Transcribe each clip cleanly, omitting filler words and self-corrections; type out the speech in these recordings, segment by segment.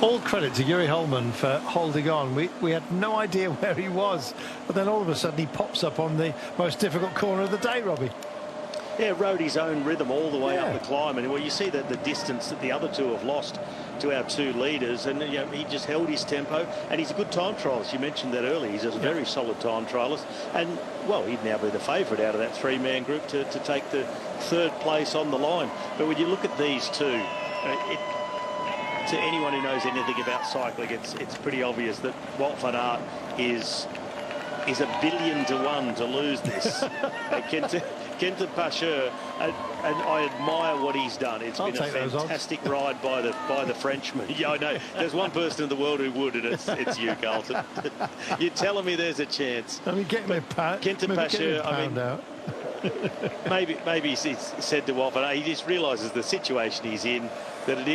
All credit to Yuri Holman for holding on. We had no idea where he was, but then all of a sudden he pops up on the most difficult corner of the day, Robbie. Yeah, rode his own rhythm all the way up the climb, and well, you see that the distance that the other two have lost to our two leaders, and you know, he just held his tempo, and he's a good time trialist. You mentioned that earlier. He's a very solid time trialist, and well, he'd now be the favourite out of that three-man group to take the third place on the line. But when you look at these two, to anyone who knows anything about cycling, it's pretty obvious that Wout van Aert is $1 billion to 1 to lose this. Kenton Pacheur, and I admire what he's done. It's been a fantastic ride by the Frenchman. Yeah, I know. There's one person in the world who would, and it's you, Carlton. You're telling me there's a chance. I mean, get me Kenton Pacheur. I mean, maybe he's said to Wout van Aert, he just realises the situation he's in, that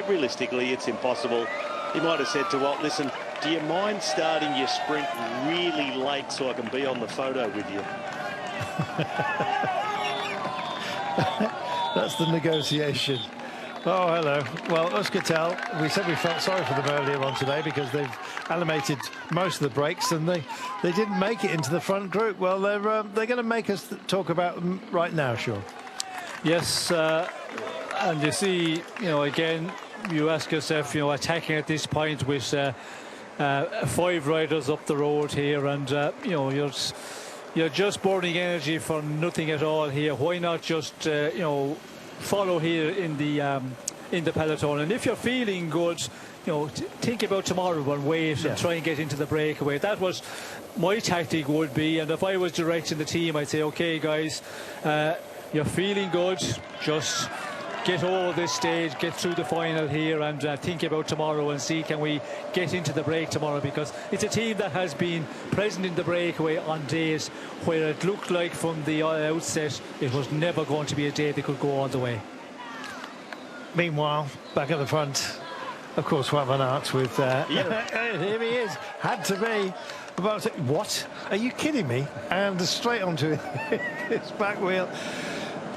realistically, it's impossible. He might have said to Wout, listen, do you mind starting your sprint really late so I can be on the photo with you? That's the negotiation. Oh, hello. Well, Euskaltel, we said we felt sorry for them earlier on today because they've animated most of the breaks and they didn't make it into the front group. Well, they're going to make us talk about them right now, Sean. Yes, and you see, you know, again, you ask yourself, you know, attacking at this point with 5 riders up the road here, and you know, you're just burning energy for nothing at all here. Why not just you know, follow here in the peloton? And if you're feeling good, you know, think about tomorrow and wait and try and get into the breakaway. That was my tactic would be, and if I was directing the team, I'd say, okay guys, you're feeling good, just get over this stage, get through the final here, and think about tomorrow and see can we get into the break tomorrow, because it's a team that has been present in the breakaway on days where it looked like from the outset it was never going to be a day they could go all the way. Meanwhile, back at the front, of course, Wout van Aert with here he is, had to be. About to, what? Are you kidding me? And straight onto his back wheel.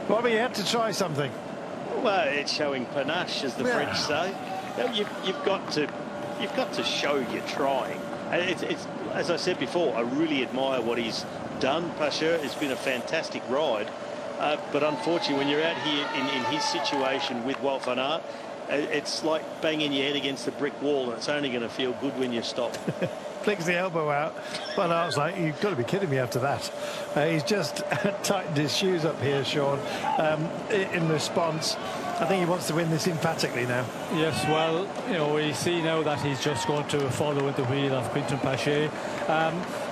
Bobby, you had to try something. Well, it's showing panache, as the French say. You've got to show you're trying. And it's as I said before, I really admire what he's done. Pacheur has been a fantastic ride, but unfortunately, when you're out here in his situation with Wout van Aert, it's like banging your head against a brick wall, and it's only going to feel good when you stop. Flicks the elbow out. Van Aert's like, you've got to be kidding me after that. He's just tightened his shoes up here, Sean, in response. I think he wants to win this emphatically now. Yes, well, you know, we see now that he's just going to follow in the wheel of Quentin Pacheur.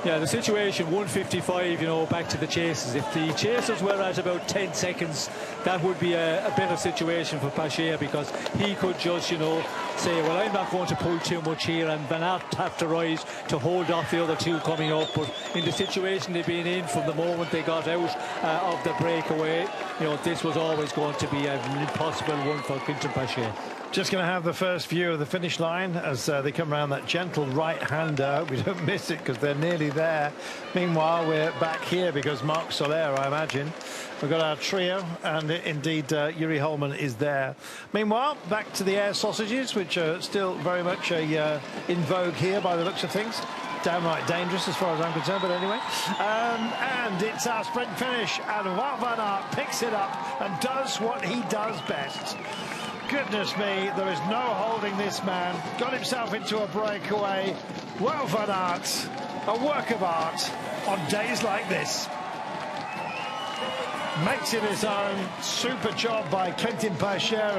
Yeah, the situation 155, you know, back to the chasers. If the chasers were at about 10 seconds, that would be a better situation for Pacheur, because he could just, you know, say, well, I'm not going to pull too much here, and Van Aert have to rise to hold off the other two coming up. But in the situation they've been in from the moment they got out of the breakaway, you know, this was always going to be an impossible one for Quentin Pacheur. Just going to have the first view of the finish line as they come around that gentle right-hander. We don't miss it because they're nearly there. Meanwhile, we're back here because Marc Soler, I imagine. We've got our trio, and indeed Yuri Holman is there. Meanwhile, back to the air sausages, which are still very much in vogue here by the looks of things. Downright dangerous as far as I'm concerned, but anyway. And it's our sprint finish, and Wout van Aert picks it up and does what he does best. Goodness me, there is no holding this man. Got himself into a breakaway. Wout van Aert, a work of art on days like this. Makes it his own. Super job by Quentin Pacheur.